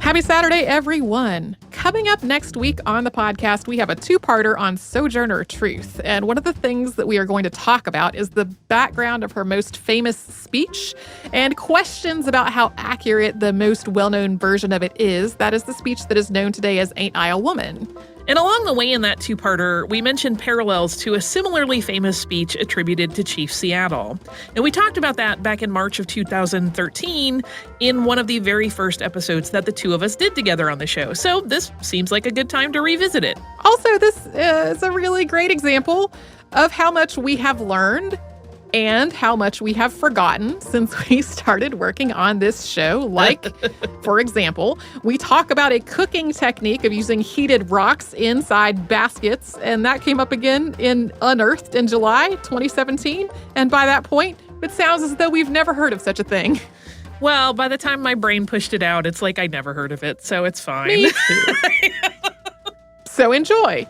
Happy Saturday, everyone. Coming up next week on the podcast, we have a two-parter on Sojourner Truth. And one of the things that we are going to talk about is the background of her most famous speech and questions about how accurate the most well-known version of it is. That is the speech that is known today as Ain't I a Woman? And along the way in that two-parter, we mentioned parallels to a similarly famous speech attributed to Chief Seattle. And we talked about that back in March of 2013 in one of the very first episodes that the two of us did together on the show. So this seems like a good time to revisit it. Also, this is a really great example of how much we have learned and how much we have forgotten since we started working on this show. Like, for example, we talk about a cooking technique of using heated rocks inside baskets, and that came up again in Unearthed in July 2017. And by that point, it sounds as though we've never heard of such a thing. Well, by the time my brain pushed it out, it's like I never heard of it, so it's fine. Me too. So enjoy.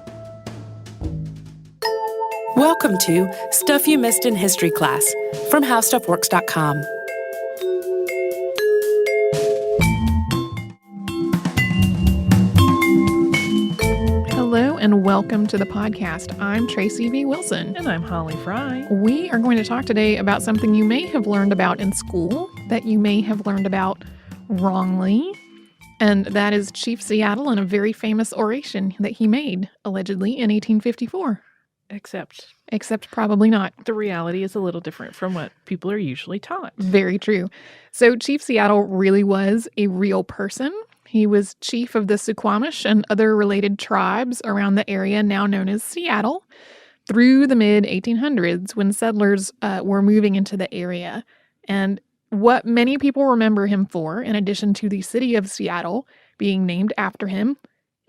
Welcome to Stuff You Missed in History Class from HowStuffWorks.com. Hello and welcome to the podcast. I'm Tracy V. Wilson. And I'm Holly Fry. We are going to talk today about something you may have learned about in school that you may have learned about wrongly. And that is Chief Seattle and a very famous oration that he made, allegedly, in 1854. Except probably not. The reality is a little different from what people are usually taught. Very true. So Chief Seattle really was a real person. He was chief of the Suquamish and other related tribes around the area now known as Seattle through the mid-1800s when settlers were moving into the area. And what many people remember him for, in addition to the city of Seattle being named after him,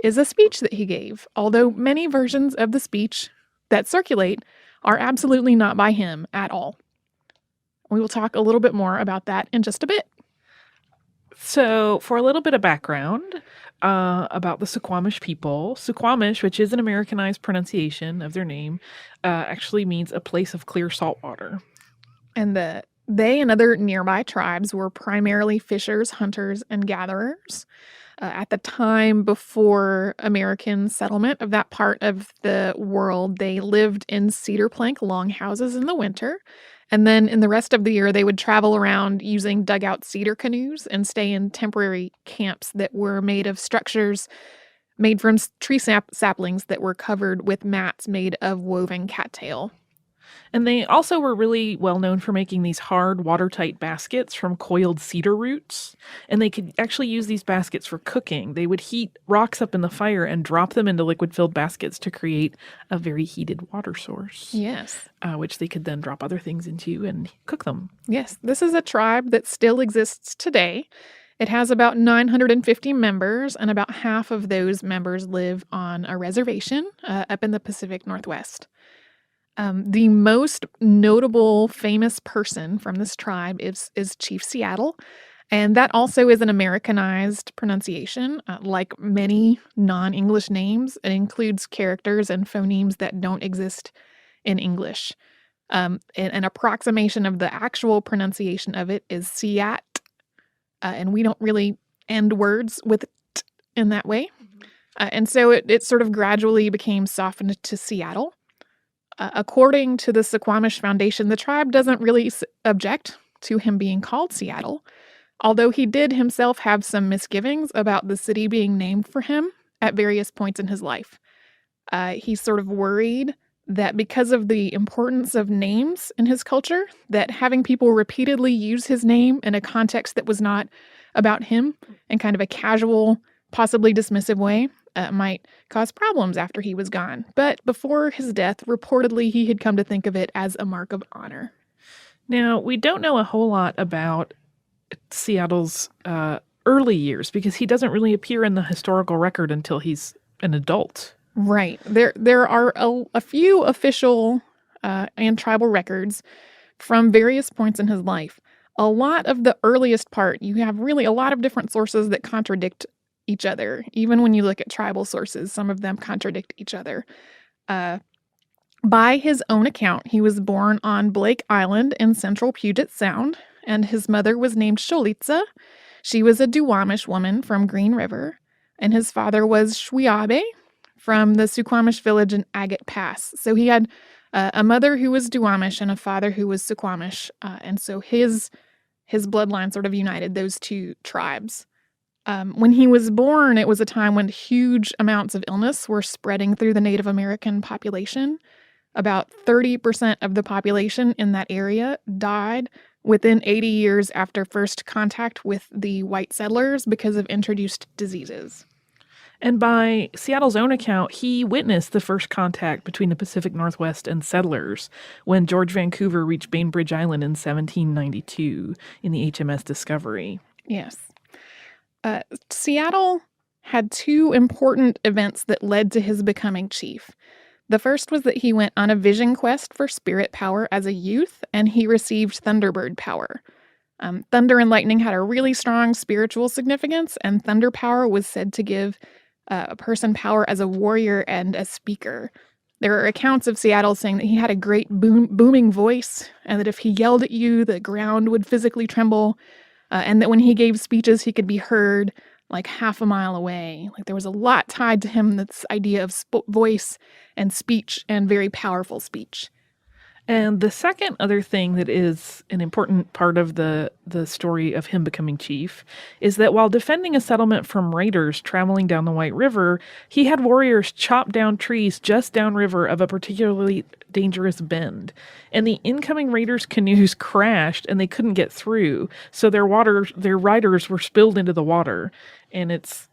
is a speech that he gave, although many versions of the speech that circulate are absolutely not by him at all. We will talk a little bit more about that in just a bit. So, for a little bit of background about the Suquamish people, Suquamish, which is an Americanized pronunciation of their name, actually means a place of clear salt water. And they and other nearby tribes were primarily fishers, hunters, and gatherers. At the time before American settlement of that part of the world, they lived in cedar plank longhouses in the winter. And then in the rest of the year, they would travel around using dugout cedar canoes and stay in temporary camps that were made of structures made from tree saplings that were covered with mats made of woven cattail. And they also were really well known for making these hard, watertight baskets from coiled cedar roots. And they could actually use these baskets for cooking. They would heat rocks up in the fire and drop them into liquid-filled baskets to create a very heated water source. Yes. Which they could then drop other things into and cook them. Yes. This is a tribe that still exists today. It has about 950 members, and about half of those members live on a reservation up in the Pacific Northwest. The most notable famous person from this tribe is Chief Seattle, and that also is an Americanized pronunciation. Like many non-English names, it includes characters and phonemes that don't exist in English. An approximation of the actual pronunciation of it is Seat, and we don't really end words with t in that way. And so it sort of gradually became softened to Seattle. According to the Suquamish Foundation, the tribe doesn't really object to him being called Seattle, although he did himself have some misgivings about the city being named for him at various points in his life. He's sort of worried that because of the importance of names in his culture, that having people repeatedly use his name in a context that was not about him in kind of a casual, possibly dismissive way, might cause problems after he was gone. But before his death, reportedly, he had come to think of it as a mark of honor. Now, we don't know a whole lot about Seattle's early years because he doesn't really appear in the historical record until he's an adult. Right. There are a few official and tribal records from various points in his life. A lot of the earliest part, you have really a lot of different sources that contradict each other. Even when you look at tribal sources, some of them contradict each other. By his own account, he was born on Blake Island in central Puget Sound, and his mother was named Sholitza. She was a Duwamish woman from Green River, and his father was Shwiabe from the Suquamish village in Agate Pass. So he had a mother who was Duwamish and a father who was Suquamish, and so his bloodline sort of united those two tribes. When he was born, it was a time when huge amounts of illness were spreading through the Native American population. About 30% of the population in that area died within 80 years after first contact with the white settlers because of introduced diseases. And by Seattle's own account, he witnessed the first contact between the Pacific Northwest and settlers when George Vancouver reached Bainbridge Island in 1792 in the HMS Discovery. Yes. Seattle had two important events that led to his becoming chief. The first was that he went on a vision quest for spirit power as a youth, and he received Thunderbird power. Thunder and lightning had a really strong spiritual significance, and thunder power was said to give a person power as a warrior and a speaker. There are accounts of Seattle saying that he had a great booming voice, and that if he yelled at you, the ground would physically tremble, and that when he gave speeches, he could be heard like half a mile away. Like there was a lot tied to him, this idea of voice and speech and very powerful speech. And the second other thing that is an important part of the story of him becoming chief is that while defending a settlement from raiders traveling down the White River, he had warriors chop down trees just downriver of a particularly dangerous bend. And the incoming raiders' canoes crashed and they couldn't get through. So their riders were spilled into the water. And it's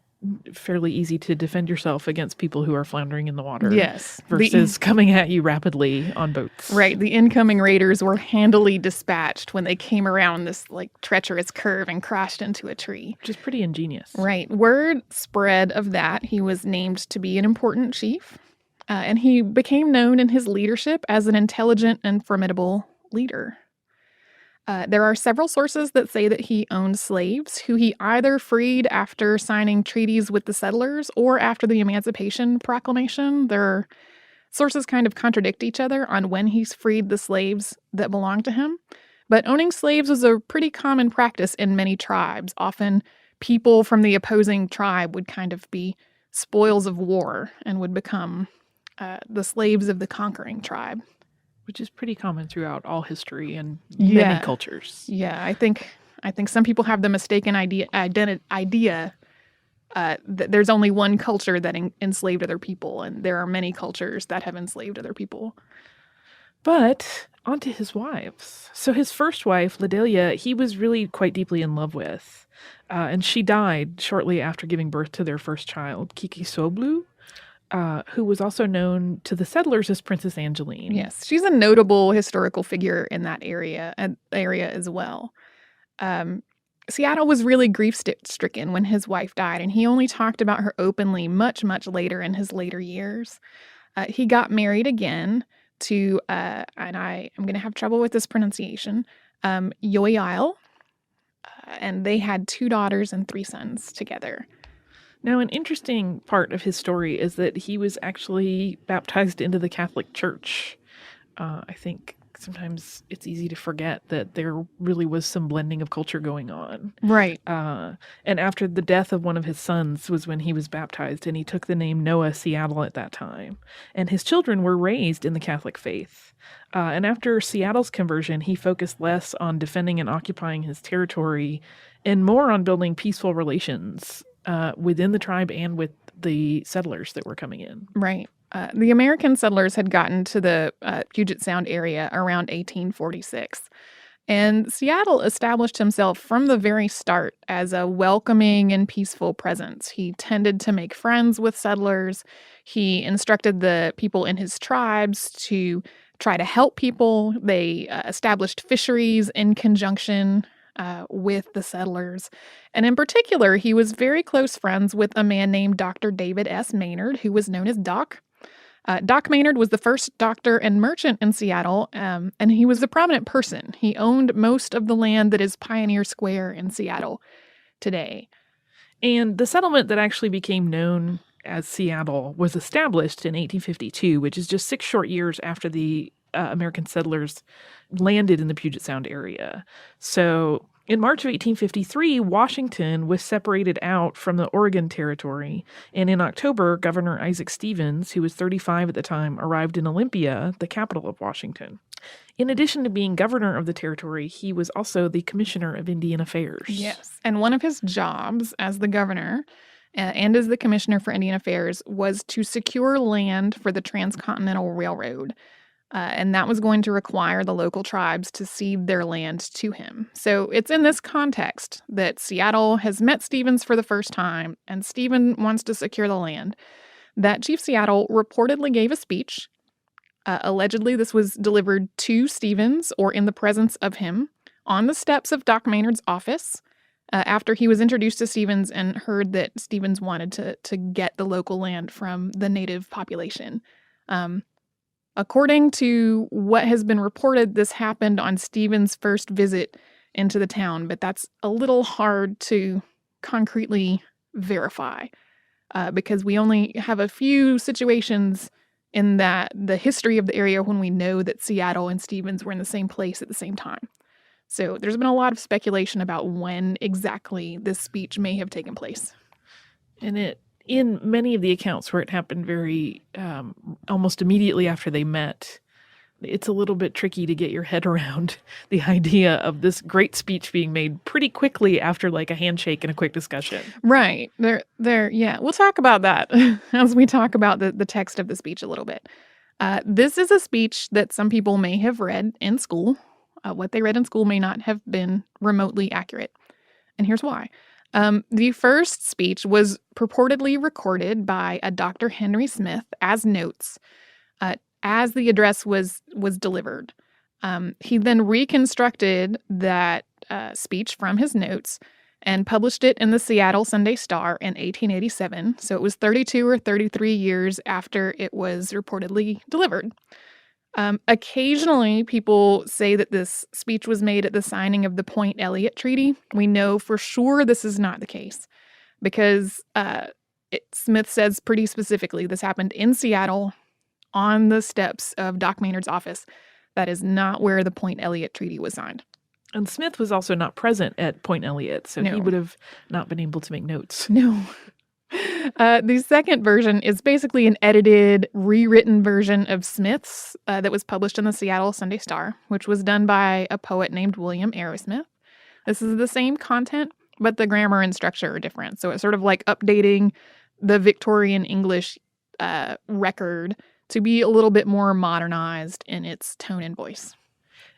fairly easy to defend yourself against people who are floundering in the water. Yes. Versus coming at you rapidly on boats. Right. The incoming raiders were handily dispatched when they came around this like treacherous curve and crashed into a tree. Which is pretty ingenious. Right. Word spread of that. He was named to be an important chief. And he became known in his leadership as an intelligent and formidable leader. There are several sources that say that he owned slaves who he either freed after signing treaties with the settlers or after the Emancipation Proclamation. Their sources kind of contradict each other on when he's freed the slaves that belonged to him. But owning slaves was a pretty common practice in many tribes. Often people from the opposing tribe would kind of be spoils of war and would become the slaves of the conquering tribe. Which is pretty common throughout all history and Yeah. many cultures. Yeah, I think some people have the mistaken idea that there's only one culture that enslaved other people, and there are many cultures that have enslaved other people. But onto his wives. So his first wife, Ledelia, he was really quite deeply in love with. And she died shortly after giving birth to their first child, Kiki Soblu, who was also known to the settlers as Princess Angeline. Yes, she's a notable historical figure in that area as well. Seattle was really grief-stricken when his wife died, and he only talked about her openly much, much later in his later years. He got married again to, and I am going to have trouble with this pronunciation, Yoyile, and they had 2 daughters and 3 sons together. Now, an interesting part of his story is that he was actually baptized into the Catholic Church. I think sometimes it's easy to forget that there really was some blending of culture going on. Right. And after the death of one of his sons was when he was baptized, and he took the name Noah Seattle at that time. And his children were raised in the Catholic faith. And after Seattle's conversion, he focused less on defending and occupying his territory and more on building peaceful relations within the tribe and with the settlers that were coming in. Right. The American settlers had gotten to the Puget Sound area around 1846. And Seattle established himself from the very start as a welcoming and peaceful presence. He tended to make friends with settlers. He instructed the people in his tribes to try to help people. They established fisheries in conjunction with the settlers. And in particular, he was very close friends with a man named Dr. David S. Maynard, who was known as Doc. Doc Maynard was the first doctor and merchant in Seattle, and he was a prominent person. He owned most of the land that is Pioneer Square in Seattle today. And the settlement that actually became known as Seattle was established in 1852, which is just 6 short years after the American settlers landed in the Puget Sound area. So In March of 1853, Washington was separated out from the Oregon Territory, and in October, Governor Isaac Stevens, who was 35 at the time, arrived in Olympia, the capital of Washington. In addition to being governor of the territory, he was also the commissioner of Indian Affairs. Yes, and one of his jobs as the governor and as the commissioner for Indian Affairs was to secure land for the Transcontinental Railroad. And that was going to require the local tribes to cede their land to him. So it's in this context that Seattle has met Stevens for the first time, and Stephen wants to secure the land, that Chief Seattle reportedly gave a speech. Allegedly, this was delivered to Stevens or in the presence of him on the steps of Doc Maynard's office after he was introduced to Stevens and heard that Stevens wanted to get the local land from the native population. According to what has been reported, this happened on Stevens' first visit into the town, but that's a little hard to concretely verify because we only have a few situations in the history of the area when we know that Seattle and Stevens were in the same place at the same time. So there's been a lot of speculation about when exactly this speech may have taken place. And in many of the accounts where it happened very almost immediately after they met, it's a little bit tricky to get your head around the idea of this great speech being made pretty quickly after like a handshake and a quick discussion. Right. Yeah. We'll talk about that as we talk about the text of the speech a little bit. This is a speech that some people may have read in school. What they read in school may not have been remotely accurate. And here's why. The first speech was purportedly recorded by a Dr. Henry Smith as notes as the address was delivered. He then reconstructed that speech from his notes and published it in the Seattle Sunday Star in 1887. So it was 32 or 33 years after it was reportedly delivered. Occasionally, people say that this speech was made at the signing of the Point Elliott Treaty. We know for sure this is not the case because Smith says pretty specifically this happened in Seattle on the steps of Doc Maynard's office. That is not where the Point Elliott Treaty was signed. And Smith was also not present at Point Elliott, so No. he would have not been able to make notes. No. The second version is basically an edited, rewritten version of Smith's that was published in the Seattle Sunday Star, which was done by a poet named William Arrowsmith. This is the same content, but the grammar and structure are different. So it's sort of like updating the Victorian English record to be a little bit more modernized in its tone and voice.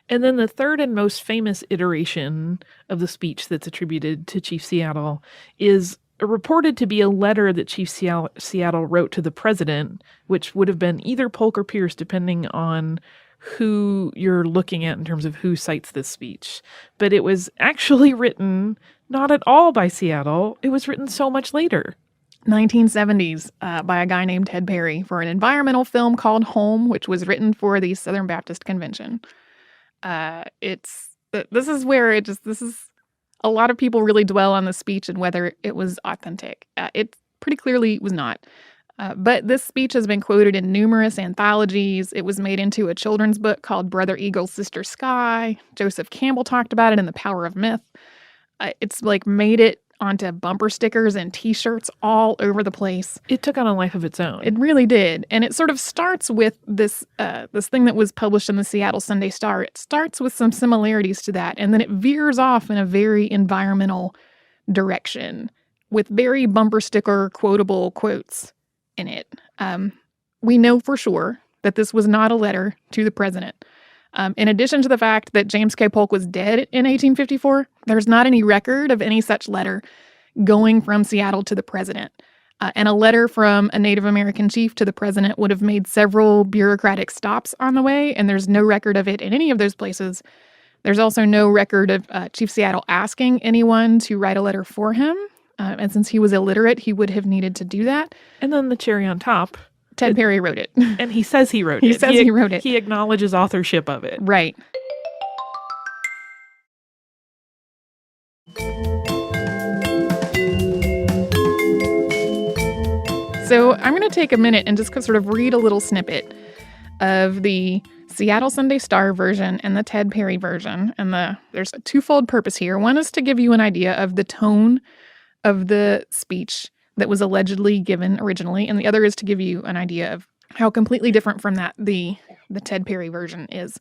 And then the third and most famous iteration of the speech that's attributed to Chief Seattle is reported to be a letter that Chief Seattle wrote to the president, which would have been either Polk or Pierce, depending on who you're looking at in terms of who cites this speech. But it was actually written not at all by Seattle. It was written so much later. 1970s by a guy named Ted Perry for an environmental film called Home, which was written for the Southern Baptist Convention. This is a lot of people really dwell on the speech and whether it was authentic. It pretty clearly was not. But this speech has been quoted in numerous anthologies. It was made into a children's book called Brother Eagle, Sister Sky. Joseph Campbell talked about it in The Power of Myth. It's like made it onto bumper stickers and T-shirts all over the place. It took on a life of its own. It really did. And it sort of starts with this thing that was published in the Seattle Sunday Star. It starts with some similarities to that, and then it veers off in a very environmental direction with very bumper sticker quotable quotes in it. We know for sure that this was not a letter to the president. In addition to the fact that James K. Polk was dead in 1854, there's not any record of any such letter going from Seattle to the president. And a letter from a Native American chief to the president would have made several bureaucratic stops on the way, and there's no record of it in any of those places. There's also no record of Chief Seattle asking anyone to write a letter for him. And since he was illiterate, he would have needed to do that. And then the cherry on top, Ted Perry wrote it. And he says he wrote it. He says he wrote it. He acknowledges authorship of it. Right. So I'm going to take a minute and just sort of read a little snippet of the Seattle Sunday Star version and the Ted Perry version. And there's a twofold purpose here. One is to give you an idea of the tone of the speech that was allegedly given originally, and the other is to give you an idea of how completely different from that the Ted Perry version is.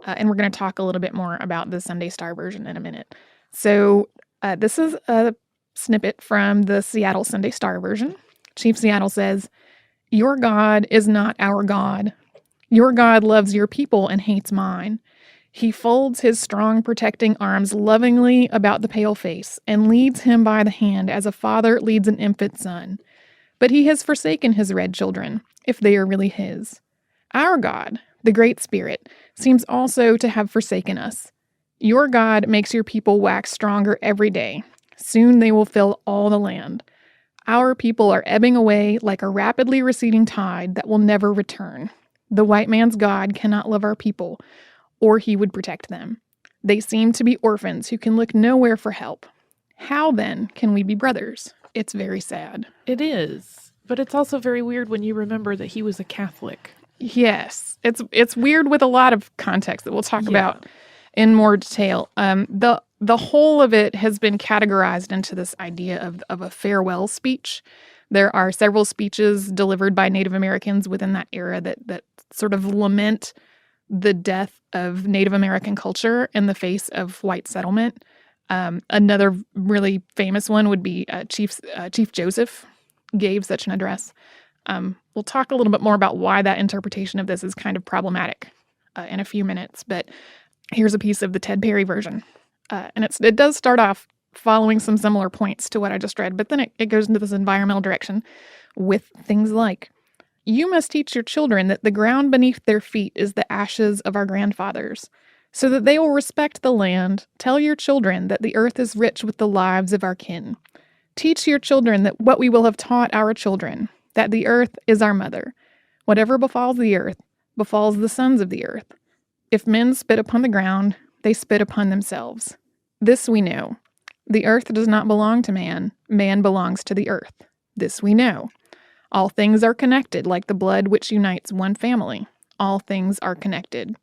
And we're going to talk a little bit more about the Sunday Star version in a minute. So this is a snippet from the Seattle Sunday Star version. Chief Seattle says, "Your God is not our God. Your God loves your people and hates mine. He folds his strong protecting arms lovingly about the pale face and leads him by the hand as a father leads an infant son. But he has forsaken his red children, if they are really his. Our God, the Great Spirit, seems also to have forsaken us. Your God makes your people wax stronger every day. Soon they will fill all the land. Our people are ebbing away like a rapidly receding tide that will never return. The white man's God cannot love our people, or he would protect them. They seem to be orphans who can look nowhere for help. How, then, can we be brothers? It's very sad." It is. But it's also very weird when you remember that he was a Catholic. Yes. It's weird with a lot of context that we'll talk about in more detail. The whole of it has been categorized into this idea of a farewell speech. There are several speeches delivered by Native Americans within that era that sort of lament the death of Native American culture in the face of white settlement. Another really famous one would be Chief Joseph gave such an address. We'll talk a little bit more about why that interpretation of this is kind of problematic in a few minutes, but here's a piece of the Ted Perry version. And it does start off following some similar points to what I just read, but then it goes into this environmental direction with things like, "You must teach your children that the ground beneath their feet is the ashes of our grandfathers, so that they will respect the land. Tell your children that the earth is rich with the lives of our kin. Teach your children that what we will have taught our children, that the earth is our mother. Whatever befalls the earth, befalls the sons of the earth. If men spit upon the ground, they spit upon themselves. This we know. The earth does not belong to man. Man belongs to the earth. This we know. All things are connected, like the blood which unites one family. All things are connected.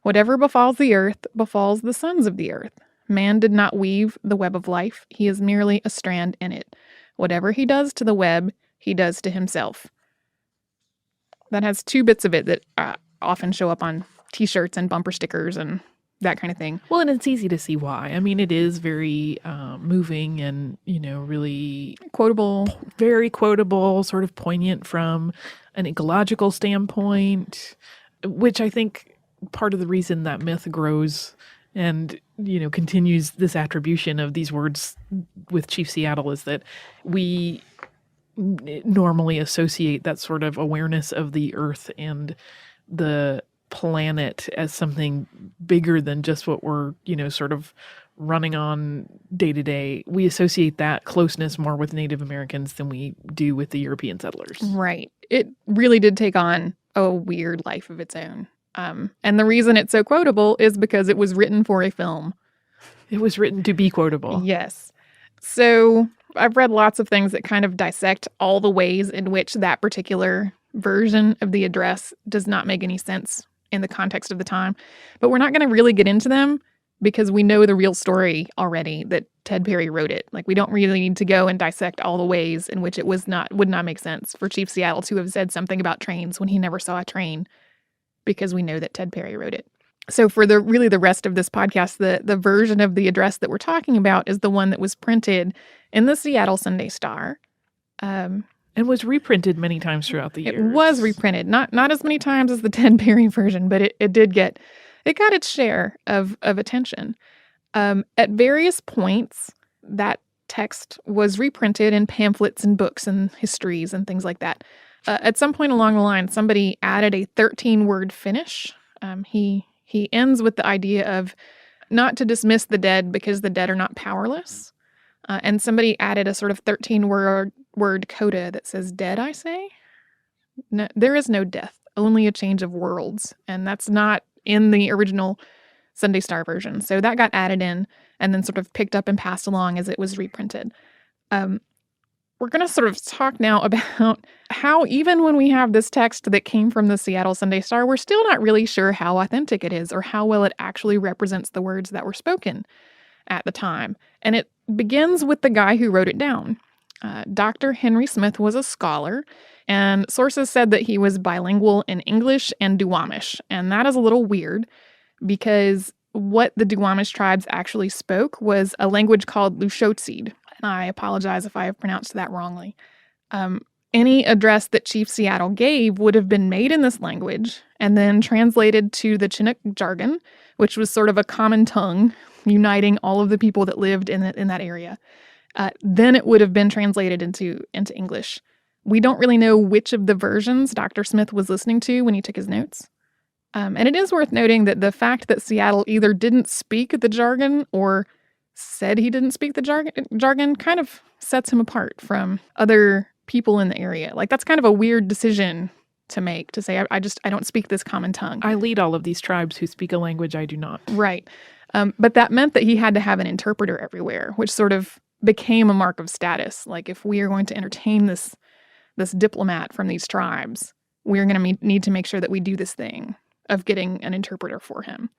Whatever befalls the earth, befalls the sons of the earth. Man did not weave the web of life. He is merely a strand in it. Whatever he does to the web, he does to himself." That has two bits of it that often show up on T-shirts and bumper stickers and that kind of thing. Well, and it's easy to see why. I mean, it is very moving and, really Quotable. Very quotable, sort of poignant from an ecological standpoint, which I think part of the reason that myth grows and, continues this attribution of these words with Chief Seattle is that we normally associate that sort of awareness of the earth and the planet as something bigger than just what we're, sort of running on day to day. We associate that closeness more with Native Americans than we do with the European settlers. Right. It really did take on a weird life of its own. And the reason it's so quotable is because it was written for a film. It was written to be quotable. Yes. So I've read lots of things that kind of dissect all the ways in which that particular version of the address does not make any sense in the context of the time. But we're not going to really get into them because we know the real story already that Ted Perry wrote it. Like, we don't really need to go and dissect all the ways in which it would not make sense for Chief Seattle to have said something about trains when he never saw a train, because we know that Ted Perry wrote it. So for the rest of this podcast, the version of the address that we're talking about is the one that was printed in the Seattle Sunday Star. And was reprinted many times throughout the years. It was reprinted, not as many times as the Ted Perry version, but it got its share of attention. At various points, that text was reprinted in pamphlets and books and histories and things like that. At some point along the line, somebody added a 13-word finish. He ends with the idea of not to dismiss the dead because the dead are not powerless. And somebody added a sort of 13-word coda that says, "Dead, I say? No, there is no death, only a change of worlds." And that's not in the original Sunday Star version. So that got added in and then sort of picked up and passed along as it was reprinted. we're going to sort of talk now about how even when we have this text that came from the Seattle Sunday Star, we're still not really sure how authentic it is or how well it actually represents the words that were spoken at the time. And it begins with the guy who wrote it down. Dr. Henry Smith was a scholar, and sources said that he was bilingual in English and Duwamish. And that is a little weird because what the Duwamish tribes actually spoke was a language called Lushootseed. And I apologize if I have pronounced that wrongly. Any address that Chief Seattle gave would have been made in this language and then translated to the Chinook jargon, which was sort of a common tongue uniting all of the people that lived in that area. Then it would have been translated into English. We don't really know which of the versions Dr. Smith was listening to when he took his notes. And it is worth noting that the fact that Seattle either didn't speak the jargon or said he didn't speak the jargon kind of sets him apart from other people in the area. Like, that's kind of a weird decision to make, to say, I don't speak this common tongue. I lead all of these tribes who speak a language I do not. Right. But that meant that he had to have an interpreter everywhere, which sort of became a mark of status. Like, if we are going to entertain this diplomat from these tribes, we're going to need to make sure that we do this thing of getting an interpreter for him.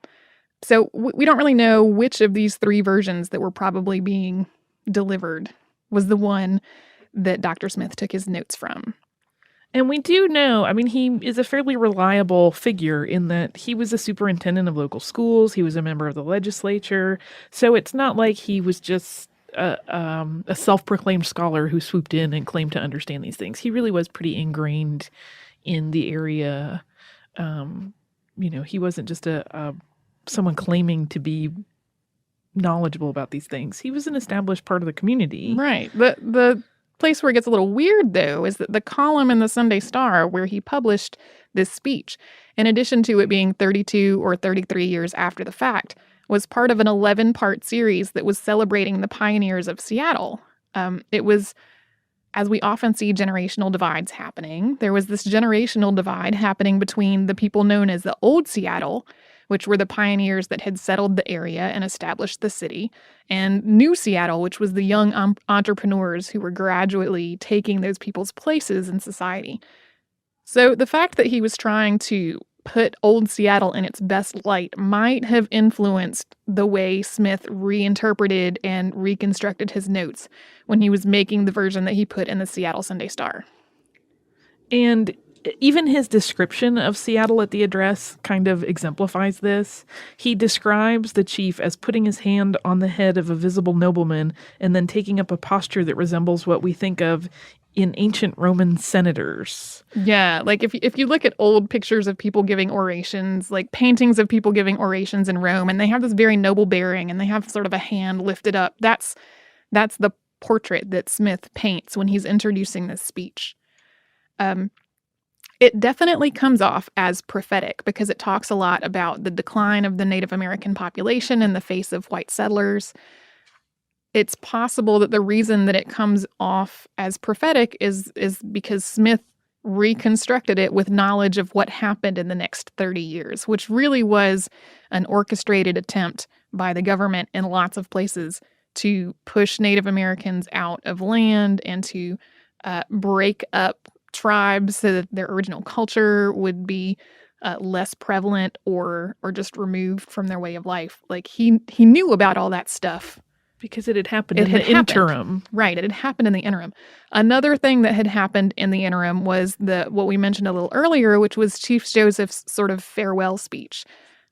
So we don't really know which of these three versions that were probably being delivered was the one that Dr. Smith took his notes from. And we do know, I mean, he is a fairly reliable figure in that he was a superintendent of local schools. He was a member of the legislature. So it's not like he was just a self-proclaimed scholar who swooped in and claimed to understand these things. He really was pretty ingrained in the area. He wasn't just someone claiming to be knowledgeable about these things. He was an established part of the community. Right. The place where it gets a little weird, though, is that the column in the Sunday Star where he published this speech, in addition to it being 32 or 33 years after the fact, was part of an 11-part series that was celebrating the pioneers of Seattle. It was, as we often see generational divides happening, there was this generational divide happening between the people known as the Old Seattle, which were the pioneers that had settled the area and established the city, and New Seattle, which was the young entrepreneurs who were gradually taking those people's places in society. So the fact that he was trying to put Old Seattle in its best light might have influenced the way Smith reinterpreted and reconstructed his notes when he was making the version that he put in the Seattle Sunday Star. And even his description of Seattle at the address kind of exemplifies this. He describes the chief as putting his hand on the head of a visible nobleman and then taking up a posture that resembles what we think of in ancient Roman senators. Yeah, like if you look at old pictures of people giving orations, like paintings of people giving orations in Rome, and they have this very noble bearing and they have sort of a hand lifted up, that's the portrait that Smith paints when he's introducing this speech. It definitely comes off as prophetic because it talks a lot about the decline of the Native American population in the face of white settlers. It's possible that the reason that it comes off as prophetic is because Smith reconstructed it with knowledge of what happened in the next 30 years, which really was an orchestrated attempt by the government in lots of places to push Native Americans out of land and to break up tribes so that their original culture would be less prevalent or just removed from their way of life. Like he knew about all that stuff. Because it had happened in the interim. Right, it had happened in the interim. Another thing that had happened in the interim was what we mentioned a little earlier, which was Chief Joseph's sort of farewell speech.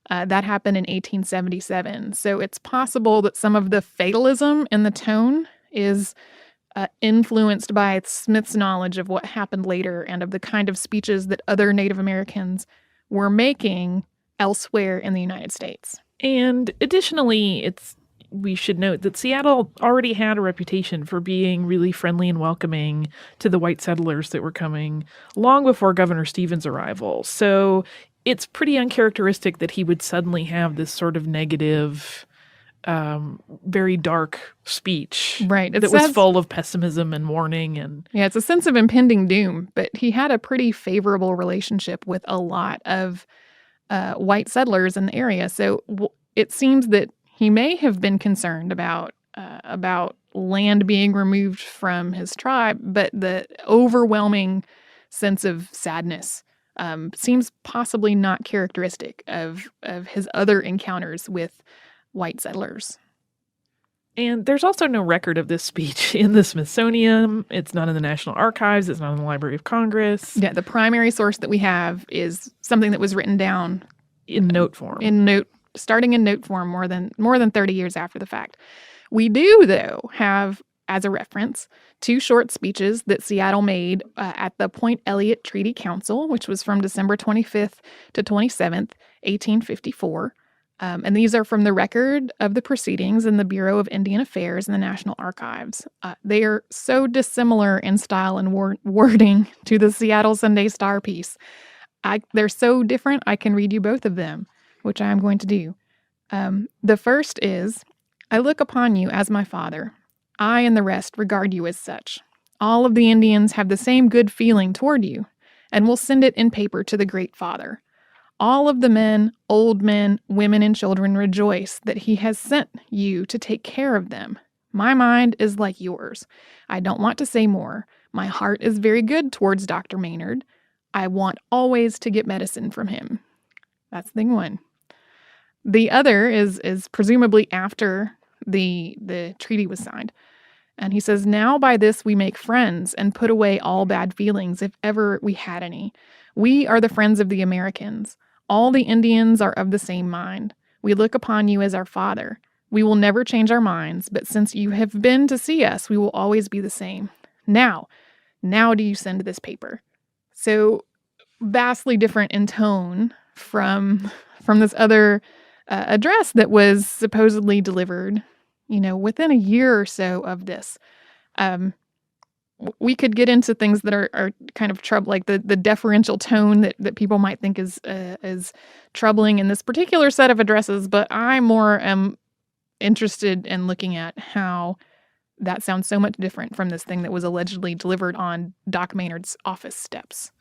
That happened in 1877. So it's possible that some of the fatalism in the tone is influenced by Smith's knowledge of what happened later and of the kind of speeches that other Native Americans were making elsewhere in the United States. And additionally, we should note that Seattle already had a reputation for being really friendly and welcoming to the white settlers that were coming long before Governor Stevens' arrival. So it's pretty uncharacteristic that he would suddenly have this sort of negative, very dark speech that was full of pessimism and warning. Yeah, it's a sense of impending doom, but he had a pretty favorable relationship with a lot of white settlers in the area. So it seems that he may have been concerned about about land being removed from his tribe, but the overwhelming sense of sadness seems possibly not characteristic of his other encounters with white settlers. And there's also no record of this speech in the Smithsonian. It's not in the National Archives. It's not in the Library of Congress. Yeah, the primary source that we have is something that was written down in note form. Starting in note form more than 30 years after the fact. We do, though, have as a reference 2 short speeches that Seattle made at the Point Elliott Treaty Council, which was from December 25th to 27th, 1854. And these are from the record of the proceedings in the Bureau of Indian Affairs in the National Archives. They are so dissimilar in style and wording to the Seattle Sunday Star piece. They're so different, I can read you both of them, which I am going to do. The first is, I look upon you as my father. I and the rest regard you as such. All of the Indians have the same good feeling toward you, and will send it in paper to the Great Father. All of the men, old men, women, and children rejoice that he has sent you to take care of them. My mind is like yours. I don't want to say more. My heart is very good towards Dr. Maynard. I want always to get medicine from him. That's thing one. The other is presumably after the treaty was signed. And he says, now by this we make friends and put away all bad feelings if ever we had any. We are the friends of the Americans. All the Indians are of the same mind. We look upon you as our father. We will never change our minds, but since you have been to see us, we will always be the same. Now do you send this paper? So vastly different in tone from this other address that was supposedly delivered, within a year or so of this. We could get into things that are kind of trouble, like the deferential tone that people might think is troubling in this particular set of addresses, but I more am interested in looking at how that sounds so much different from this thing that was allegedly delivered on Doc Maynard's office steps.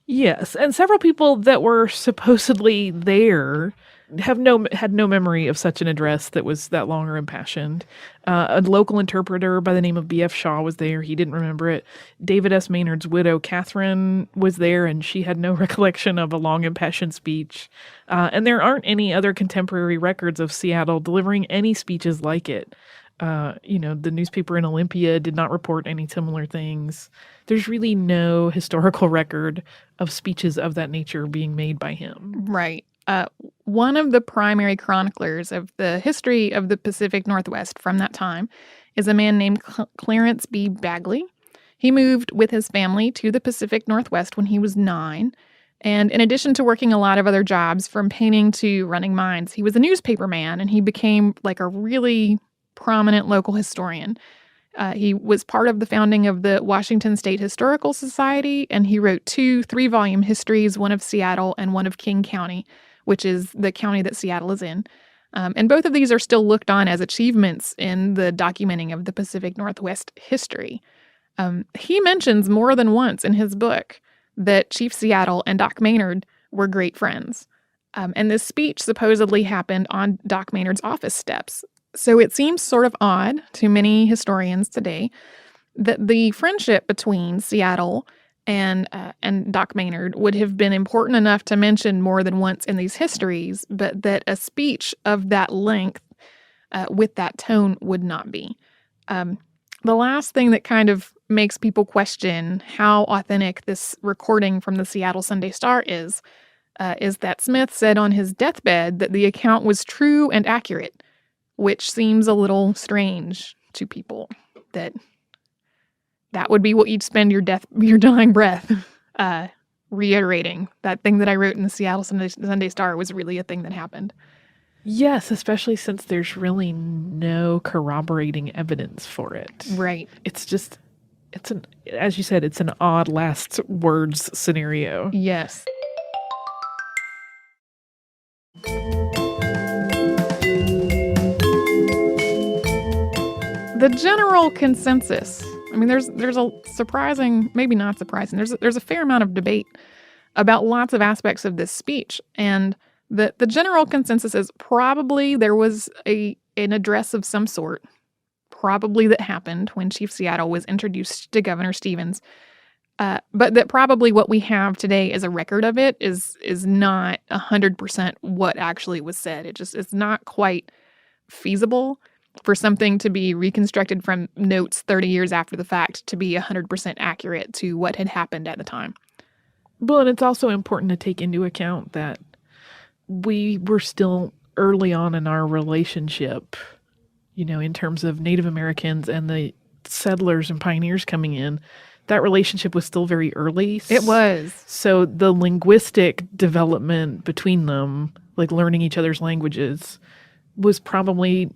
Yes, and several people that were supposedly there had no memory of such an address that was that long or impassioned. A local interpreter by the name of B.F. Shaw was there. He didn't remember it. David S. Maynard's widow, Catherine, was there, and she had no recollection of a long impassioned speech. And there aren't any other contemporary records of Seattle delivering any speeches like it. The newspaper in Olympia did not report any similar things. There's really no historical record of speeches of that nature being made by him. Right. One of the primary chroniclers of the history of the Pacific Northwest from that time is a man named Clarence B. Bagley. He moved with his family to the Pacific Northwest when he was 9. And in addition to working a lot of other jobs, from painting to running mines, he was a newspaper man, and he became like a really prominent local historian. He was part of the founding of the Washington State Historical Society, and he wrote 2 3-volume histories, one of Seattle and one of King County, which is the county that Seattle is in. And both of these are still looked on as achievements in the documenting of the Pacific Northwest history. He mentions more than once in his book that Chief Seattle and Doc Maynard were great friends. And this speech supposedly happened on Doc Maynard's office steps. So it seems sort of odd to many historians today that the friendship between Seattle and Doc Maynard would have been important enough to mention more than once in these histories, but that a speech of that length with that tone would not be. The last thing that kind of makes people question how authentic this recording from the Seattle Sunday Star is that Smith said on his deathbed that the account was true and accurate, which seems a little strange to people, that would be what you'd spend your dying breath reiterating. That thing that I wrote in the Seattle Sunday Star was really a thing that happened. Yes, especially since there's really no corroborating evidence for it. Right. As you said, it's an odd last words scenario. Yes. The general consensus, I mean, there's a surprising, maybe not surprising, there's a fair amount of debate about lots of aspects of this speech, and the general consensus is probably there was an address of some sort probably that happened when Chief Seattle was introduced to Governor Stevens. But that probably what we have today as a record of it is not 100% what actually was said. It's not quite feasible for something to be reconstructed from notes 30 years after the fact to be 100% accurate to what had happened at the time. Well, and it's also important to take into account that we were still early on in our relationship, in terms of Native Americans and the settlers and pioneers coming in. That relationship was still very early. It was. So the linguistic development between them, like learning each other's languages, was probably,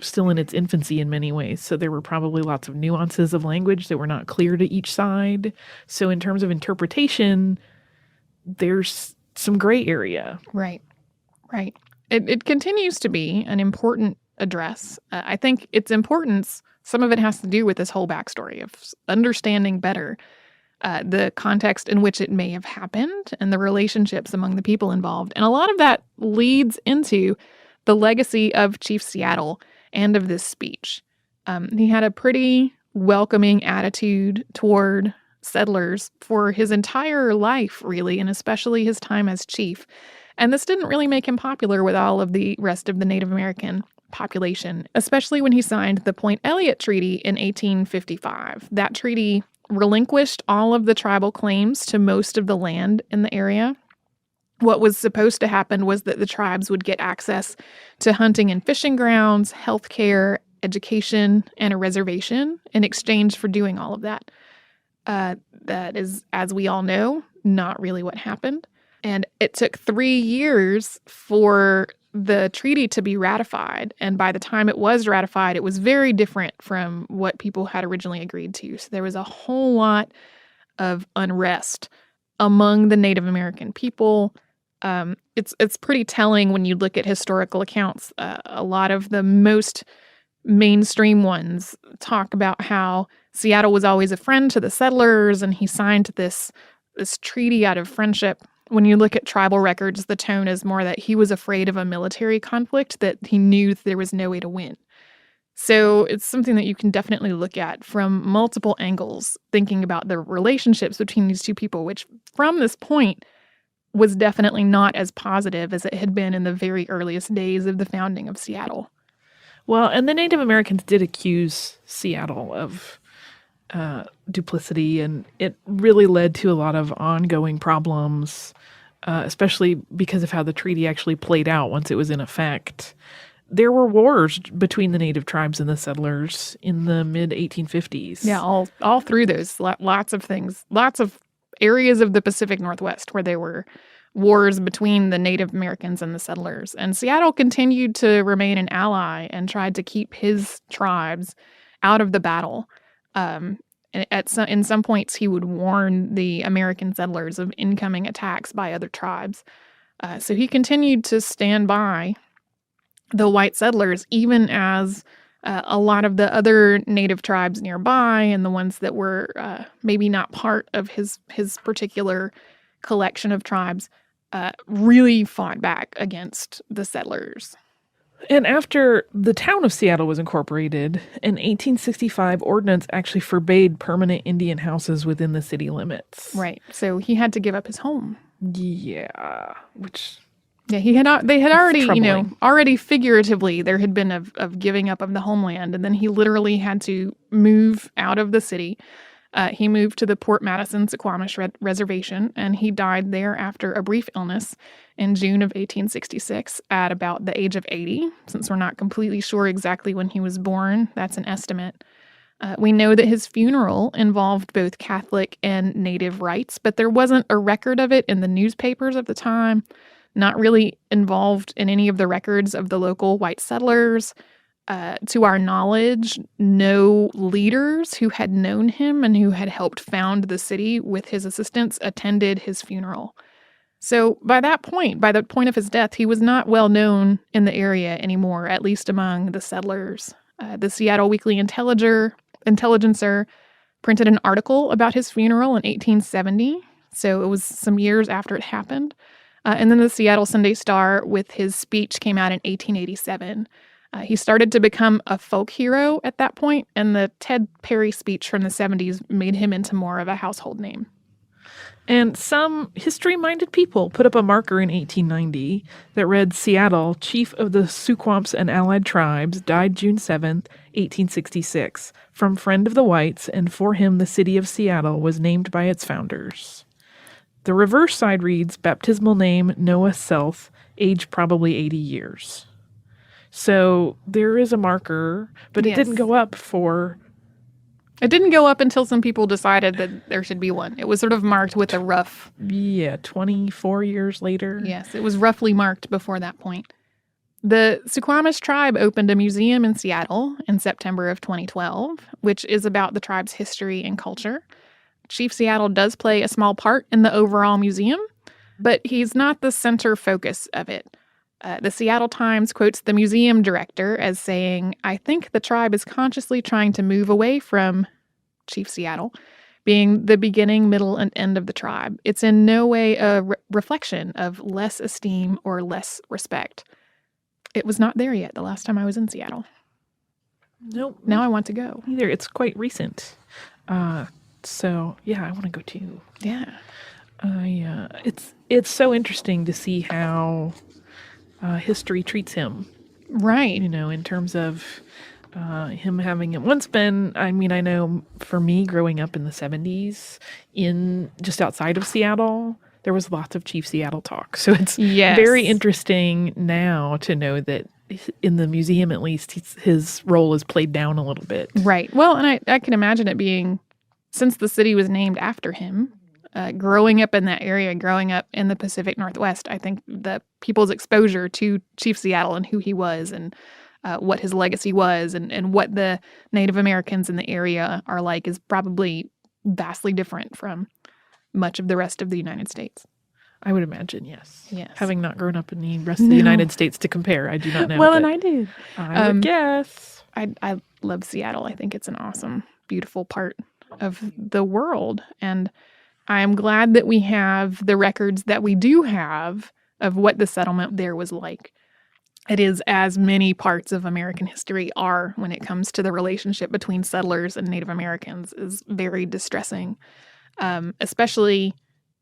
still in its infancy in many ways. So there were probably lots of nuances of language that were not clear to each side. So in terms of interpretation, there's some gray area. Right. It continues to be an important address. I think its importance, some of it has to do with this whole backstory of understanding better the context in which it may have happened and the relationships among the people involved. And a lot of that leads into the legacy of Chief Seattle and of this speech. He had a pretty welcoming attitude toward settlers for his entire life, really, and especially his time as chief. And this didn't really make him popular with all of the rest of the Native American population, especially when he signed the Point Elliott Treaty in 1855. That treaty relinquished all of the tribal claims to most of the land in the area. What was supposed to happen was that the tribes would get access to hunting and fishing grounds, health care, education, and a reservation in exchange for doing all of that. That is, as we all know, not really what happened. And it took 3 years for the treaty to be ratified. And by the time it was ratified, it was very different from what people had originally agreed to. So there was a whole lot of unrest among the Native American people. It's pretty telling when you look at historical accounts. A lot of the most mainstream ones talk about how Seattle was always a friend to the settlers, and he signed this treaty out of friendship. When you look at tribal records, the tone is more that he was afraid of a military conflict, that he knew that there was no way to win. So it's something that you can definitely look at from multiple angles, thinking about the relationships between these two people, which from this point was definitely not as positive as it had been in the very earliest days of the founding of Seattle. Well, and the Native Americans did accuse Seattle of duplicity, and it really led to a lot of ongoing problems, especially because of how the treaty actually played out once it was in effect. There were wars between the native tribes and the settlers in the mid-1850s. Yeah, all through those. Lots of things. Lots of areas of the Pacific Northwest where there were wars between the Native Americans and the settlers. And Seattle continued to remain an ally and tried to keep his tribes out of the battle. In some points, he would warn the American settlers of incoming attacks by other tribes. So he continued to stand by the white settlers, even as a lot of the other native tribes nearby and the ones that were maybe not part of his particular collection of tribes really fought back against the settlers. And after the town of Seattle was incorporated, an 1865 ordinance actually forbade permanent Indian houses within the city limits. Right. So he had to give up his home. Yeah, which... Yeah, they had already, troubling. Already figuratively, there had been of giving up of the homeland, and then he literally had to move out of the city. He moved to the Port Madison Suquamish Reservation, and he died there after a brief illness in June of 1866 at about the age of 80. Since we're not completely sure exactly when he was born, that's an estimate. We know that his funeral involved both Catholic and Native rites, but there wasn't a record of it in the newspapers of the time. Not really involved in any of the records of the local white settlers. To our knowledge, no leaders who had known him and who had helped found the city with his assistance attended his funeral. So by the point of his death, he was not well known in the area anymore, at least among the settlers. The Seattle Weekly Intelligencer printed an article about his funeral in 1870, so it was some years after it happened. And then the Seattle Sunday Star with his speech came out in 1887. He started to become a folk hero at that point, and the Ted Perry speech from the 70s made him into more of a household name. And some history-minded people put up a marker in 1890 that read, Seattle, chief of the Suquamish and allied tribes, died June 7th, 1866. From friend of the whites, and for him the city of Seattle was named by its founders. The reverse side reads, baptismal name Noah Selth, age probably 80 years. So there is a marker, but it didn't go up for... It didn't go up until some people decided that there should be one. It was sort of marked with a rough... 24 years later. Yes, it was roughly marked before that point. The Suquamish tribe opened a museum in Seattle in September of 2012, which is about the tribe's history and culture. Chief Seattle does play a small part in the overall museum, but he's not the center focus of it. The Seattle Times quotes the museum director as saying, I think the tribe is consciously trying to move away from Chief Seattle being the beginning, middle, and end of the tribe. It's in no way a reflection of less esteem or less respect. It was not there yet the last time I was in Seattle. Nope. Now I want to go. Either. It's quite recent. So, yeah, I want to go too. Yeah. It's so interesting to see how... history treats him. Right. In terms of him having at once been, I know for me growing up in the 70s, in just outside of Seattle, there was lots of Chief Seattle talk. So it's very interesting now to know that in the museum, at least, his role is played down a little bit. Right. Well, and I can imagine it being, since the city was named after him, growing up in that area, growing up in the Pacific Northwest, I think the people's exposure to Chief Seattle and who he was and what his legacy was and what the Native Americans in the area are like is probably vastly different from much of the rest of the United States. I would imagine, yes. Yes. Having not grown up in the rest of the United States to compare, I do not know. Well, and I did. I would guess. I love Seattle. I think it's an awesome, beautiful part of the world. And I am glad that we have the records that we do have of what the settlement there was like. It is, as many parts of American history are when it comes to the relationship between settlers and Native Americans, is very distressing, especially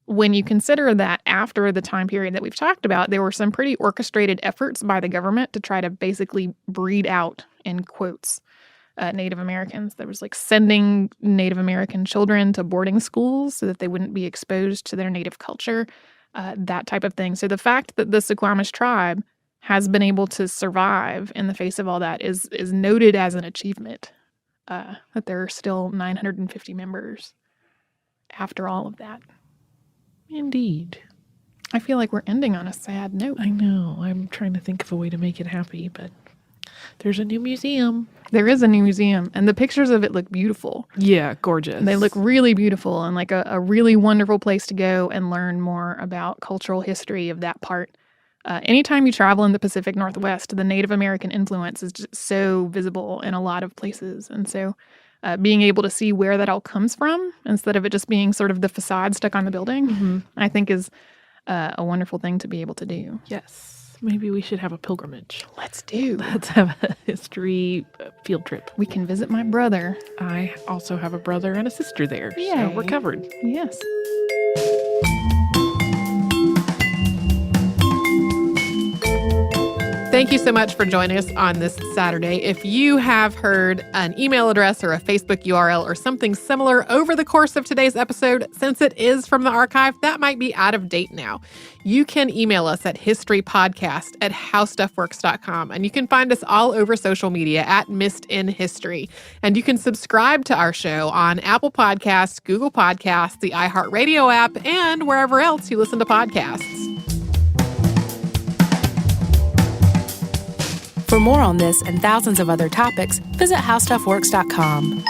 when you consider that after the time period that we've talked about, there were some pretty orchestrated efforts by the government to try to basically breed out, in quotes, Native Americans. There was sending Native American children to boarding schools so that they wouldn't be exposed to their native culture, that type of thing. So the fact that the Suquamish tribe has been able to survive in the face of all that is noted as an achievement, that there are still 950 members after all of that. Indeed. I feel like we're ending on a sad note. I know. I'm trying to think of a way to make it happy, but there's a new museum. There is a new museum, and the pictures of it look beautiful. Yeah, gorgeous. They look really beautiful and like a really wonderful place to go and learn more about cultural history of that part. Anytime you travel in the Pacific Northwest, the Native American influence is just so visible in a lot of places. And so being able to see where that all comes from, instead of it just being sort of the facade stuck on the building, I think is a wonderful thing to be able to do. Yes. Maybe we should have a pilgrimage. Let's have a history field trip. We can visit my brother. I also have a brother and a sister there, Yay. so we're covered. Yes. Thank you so much for joining us on this Saturday. If you have heard an email address or a Facebook URL or something similar over the course of today's episode, since it is from the archive, that might be out of date now. You can email us at historypodcast@howstuffworks.com, and you can find us all over social media at Missed in History. And you can subscribe to our show on Apple Podcasts, Google Podcasts, the iHeartRadio app, and wherever else you listen to podcasts. For more on this and thousands of other topics, visit howstuffworks.com.